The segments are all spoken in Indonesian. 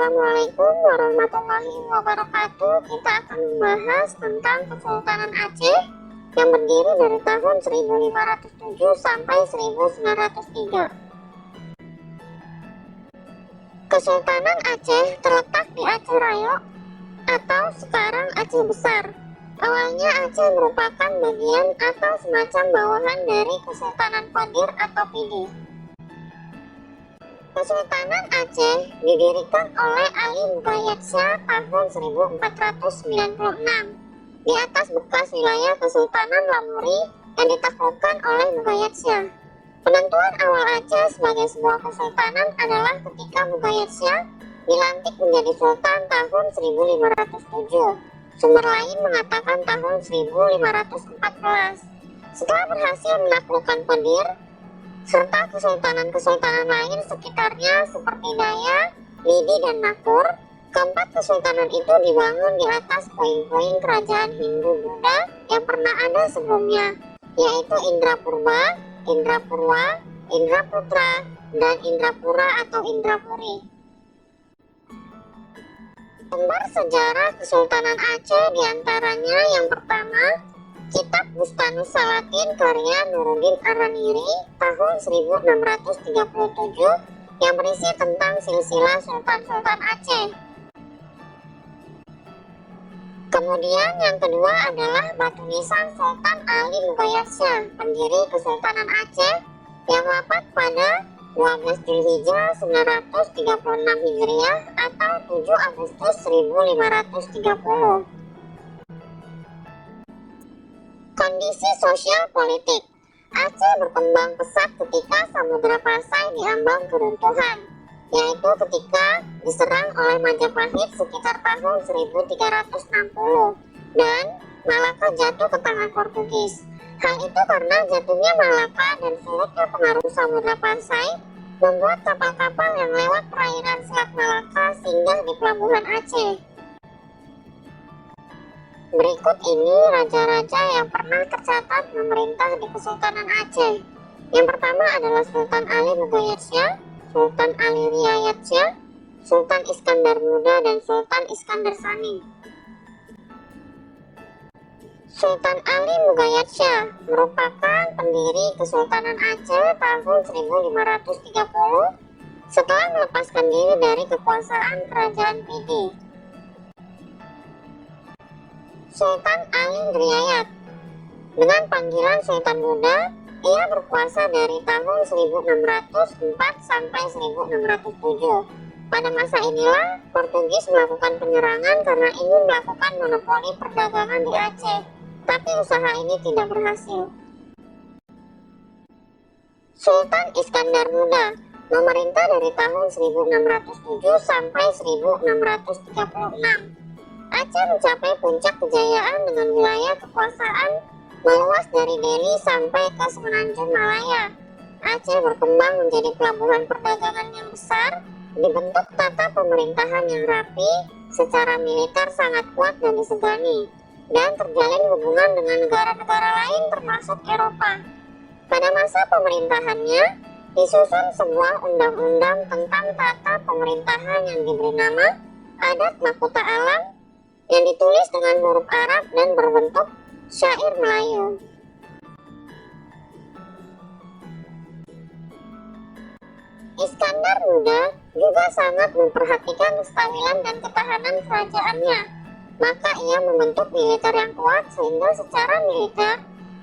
Assalamualaikum warahmatullahi wabarakatuh. Kita akan membahas tentang Kesultanan Aceh yang berdiri dari tahun 1507 sampai 1903. Kesultanan Aceh terletak di Aceh Raya atau sekarang Aceh Besar. Awalnya Aceh merupakan bagian atau semacam bawahan dari Kesultanan Qadir atau Pidi. Kesultanan Aceh didirikan oleh Ali Muqayyad Shah tahun 1496 di atas bekas wilayah Kesultanan Lamuri yang ditaklukkan oleh Muqayyad Shah. Penentuan awal Aceh sebagai sebuah kesultanan adalah ketika Muqayyad Shah dilantik menjadi sultan tahun 1507. Sumber lain mengatakan tahun 1514. Setelah berhasil menaklukkan Qadir serta kesultanan-kesultanan lain sekitarnya seperti Daya, Lidi, dan Nakur, keempat kesultanan itu dibangun di atas puing-puing kerajaan Hindu-Buddha yang pernah ada sebelumnya, yaitu Indrapurba, Indrapurwa, Indraputra, dan Indrapura atau Indrapuri. Sumber sejarah Kesultanan Aceh diantaranya yang pertama, Kitab Bustanus Salatin karya Nuruddin Araniri tahun 1637 yang berisi tentang silsilah Sultan-Sultan Aceh. Kemudian yang kedua adalah batu nisan Sultan Ali Muqayyad Shah, pendiri Kesultanan Aceh yang wafat pada 12 Zulhijjah 936 Hijriah atau 7 Agustus 1530. Kondisi sosial politik Aceh berkembang pesat ketika Samudra Pasai diambang keruntuhan, yaitu ketika diserang oleh Majapahit sekitar tahun 1360 dan Malaka jatuh ke tangan Portugis. Hal itu karena jatuhnya Malaka dan surutnya pengaruh Samudra Pasai membuat kapal-kapal yang lewat perairan Selat Malaka singgah di pelabuhan Aceh. Berikut ini raja-raja yang pernah tercatat memerintah di Kesultanan Aceh. Yang pertama adalah Sultan Ali Muqayyad Shah, Sultan Ali Riayat Shah, Sultan Iskandar Muda, dan Sultan Iskandar Sani. Sultan Ali Muqayyad Shah merupakan pendiri Kesultanan Aceh tahun 1530 setelah melepaskan diri dari kekuasaan Kerajaan Pidi. Sultan Ali Riayat dengan panggilan Sultan Muda, ia berkuasa dari tahun 1604 sampai 1607. Pada masa inilah Portugis melakukan penyerangan karena ingin melakukan monopoli perdagangan di Aceh, tapi usaha ini tidak berhasil. Sultan Iskandar Muda memerintah dari tahun 1607 sampai 1636. Aceh mencapai puncak kejayaan dengan wilayah kekuasaan meluas dari Delhi sampai ke Semenanjung Malaya. Aceh berkembang menjadi pelabuhan perdagangan yang besar, dibentuk tata pemerintahan yang rapi, secara militer sangat kuat dan disegani, dan terjalin hubungan dengan negara-negara lain termasuk Eropa. Pada masa pemerintahannya, disusun sebuah undang-undang tentang tata pemerintahan yang diberi nama Adat Mahkota Alam yang ditulis dengan huruf Arab dan berbentuk syair Melayu. Iskandar Muda juga sangat memperhatikan kestabilan dan ketahanan kerajaannya, maka ia membentuk militer yang kuat sehingga secara militer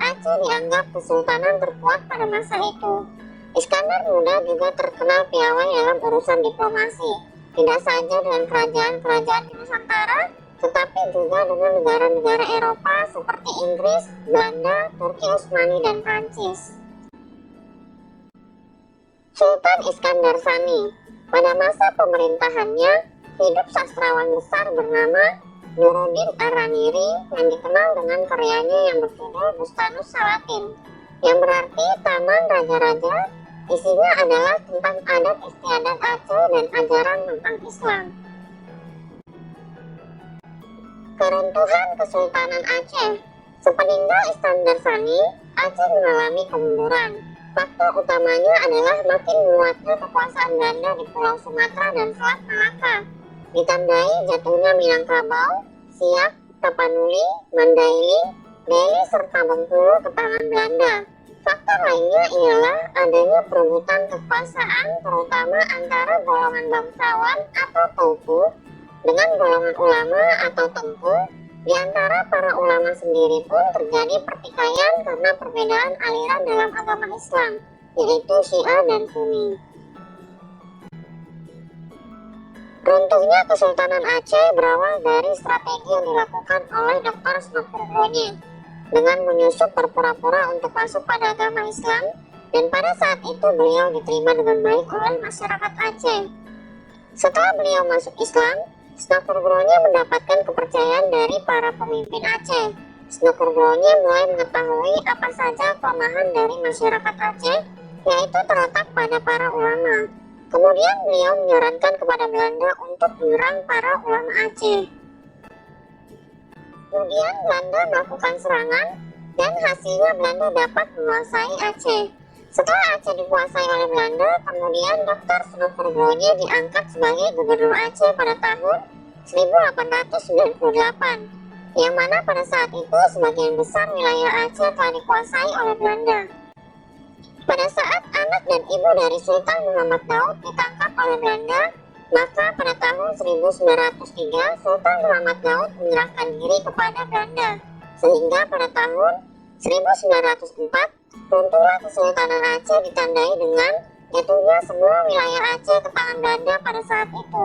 Aceh dianggap kesultanan terkuat pada masa itu. Iskandar Muda juga terkenal piawai dalam urusan diplomasi, tidak saja dengan kerajaan-kerajaan di Nusantara, tetapi juga dengan negara-negara Eropa seperti Inggris, Belanda, Turki Utsmani, dan Prancis. Sultan Iskandar Sani pada masa pemerintahannya hidup sastrawan besar bernama Nuruddin Araniri yang dikenal dengan karyanya yang berjudul Bustanus Salatin, yang berarti Taman Raja-Raja. Isinya adalah tentang adat istiadat Aceh dan ajaran tentang Islam. Keruntuhan Kesultanan Aceh. Sepeninggal Iskandar Sani, Aceh mengalami kemunduran. Faktor utamanya adalah makin menguatnya kekuasaan Belanda di Pulau Sumatera dan Selat Malaka. ditandai jatuhnya Minangkabau, Siak, Tapanuli, Mandailing, Deli, serta Bengkulu ke tangan Belanda. Faktor lainnya ialah adanya perebutan kekuasaan terutama antara golongan bangsawan atau Tauku dengan golongan ulama atau Tengku. Di antara para ulama sendiri pun terjadi pertikaian karena perbedaan aliran dalam agama Islam, yaitu Syiah dan Sunni. Runtuhnya Kesultanan Aceh berawal dari strategi yang dilakukan oleh Dr. Snofurgronje dengan menyusup berpura-pura untuk masuk pada agama Islam, dan pada saat itu beliau diterima dengan baik oleh masyarakat Aceh. Setelah beliau masuk Islam, Snofurgronje mendapatkan kepercayaan dari para pemimpin Aceh. Snofurgronje mulai mengetahui apa saja kelemahan dari masyarakat Aceh, yaitu terletak pada para ulama. Kemudian beliau menyarankan kepada Belanda untuk menyerang para ulama Aceh. Kemudian Belanda melakukan serangan dan hasilnya Belanda dapat menguasai Aceh. Setelah Aceh dikuasai oleh Belanda, kemudian Dr. Snofurgronje diangkat sebagai gubernur Aceh pada tahun 1898, yang mana pada saat itu sebagian besar wilayah Aceh telah dikuasai oleh Belanda. Pada saat anak dan ibu dari Sultan Muhammad Daud ditangkap oleh Belanda, maka pada tahun 1903 Sultan Muhammad Daud menyerahkan diri kepada Belanda, sehingga pada tahun 1904 runtuhlah Kesultanan Aceh ditandai dengan jatuhnya semua wilayah Aceh ke tangan Belanda pada saat itu.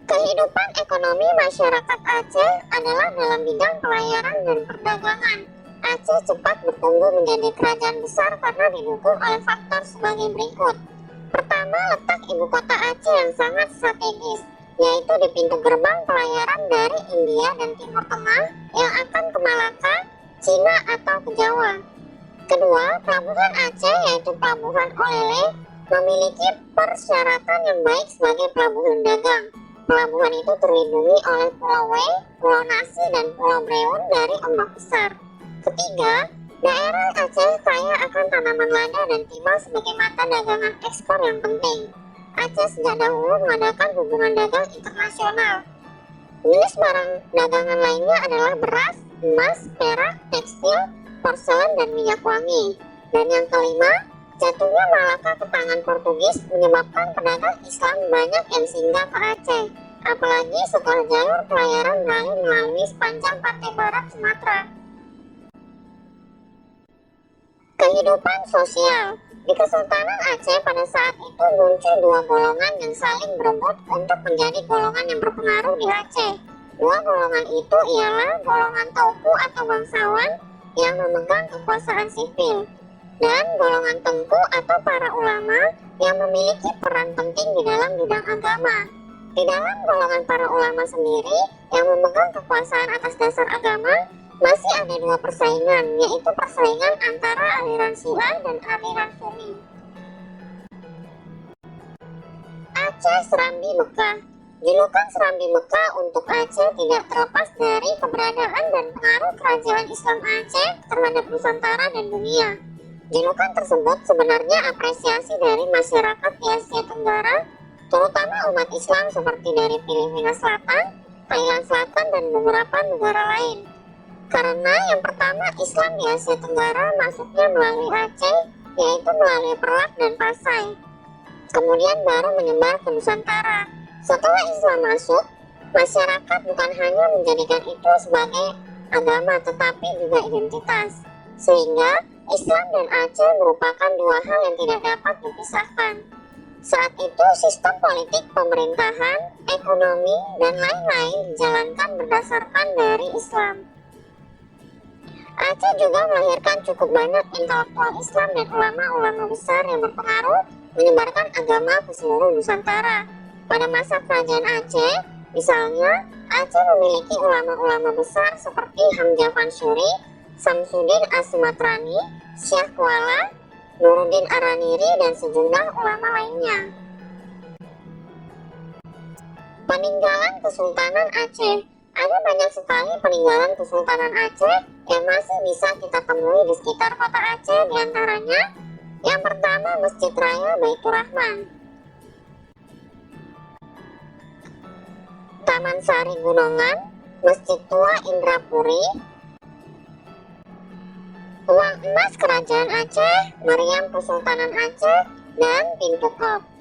Kehidupan ekonomi masyarakat Aceh adalah dalam bidang pelayaran dan perdagangan. Aceh cepat bertumbuh menjadi kerajaan besar karena didukung oleh faktor sebagai berikut. Pertama, letak ibu kota Aceh yang sangat strategis, yaitu di pintu gerbang pelayaran dari India dan Timur Tengah yang akan ke Malaka, Cina atau ke Jawa. Kedua, pelabuhan Aceh yaitu pelabuhan Olele memiliki persyaratan yang baik sebagai pelabuhan dagang. Pelabuhan itu terlindungi oleh Pulau Wei, Pulau Nasi, dan Pulau Breun dari ombak besar. Ketiga, daerah Aceh kaya akan tanaman lada dan timbal sebagai mata dagangan ekspor yang penting. Aceh sejak dahulu mengadakan hubungan dagang internasional. Jenis barang dagangan lainnya adalah beras, emas, perak, tekstil, porselen, dan minyak wangi. Dan yang kelima, jatuhnya Malaka ke tangan Portugis menyebabkan pedagang Islam banyak yang singgah ke Aceh, apalagi setelah jalur pelayaran beralih melalui sepanjang pantai barat Sumatera. Kehidupan sosial di Kesultanan Aceh pada saat itu muncul dua golongan yang saling berebut untuk menjadi golongan yang berpengaruh di Aceh. Dua golongan itu ialah golongan Tauku atau bangsawan yang memegang kekuasaan sipil, dan golongan Tengku atau para ulama yang memiliki peran penting di dalam bidang agama. Di dalam golongan para ulama sendiri yang memegang kekuasaan atas dasar agama, masih ada dua persaingan, yaitu persaingan antara aliran Syiah dan aliran Sunni. Aceh Serambi Mekah. Julukan Serambi Mekah untuk Aceh tidak terlepas dari keberadaan dan pengaruh kerajaan Islam Aceh terhadap Nusantara dan dunia. Julukan tersebut sebenarnya apresiasi dari masyarakat di Asia Tenggara, terutama umat Islam seperti dari Filipina Selatan, Thailand Selatan, dan beberapa negara lain. Karena yang pertama, Islam di Asia Tenggara masuknya melalui Aceh, yaitu melalui Perak dan Pasai. Kemudian baru menyebar ke Nusantara. Setelah Islam masuk, masyarakat bukan hanya menjadikan itu sebagai agama, tetapi juga identitas. Sehingga Islam dan Aceh merupakan dua hal yang tidak dapat dipisahkan. Saat itu sistem politik, pemerintahan, ekonomi, dan lain-lain dijalankan berdasarkan dari Islam. Aceh juga melahirkan cukup banyak intelektual Islam dan ulama-ulama besar yang berpengaruh menyebarkan agama ke seluruh Nusantara. Pada masa kerajaan Aceh, misalnya, Aceh memiliki ulama-ulama besar seperti Hamzah Fansuri, Samsudin As-Sumatrani, Syekh Kuala, Nuruddin Araniri, dan sejumlah ulama lainnya. Peninggalan Kesultanan Aceh. Ada banyak sekali peninggalan Kesultanan Aceh yang masih bisa kita temui di sekitar kota Aceh, diantaranya yang pertama Masjid Raya Baitur Rahman. Taman Sari Gunungan, Masjid Tua Indrapuri, Uang Emas Kerajaan Aceh, Meriam Kesultanan Aceh, dan Pintu Kop.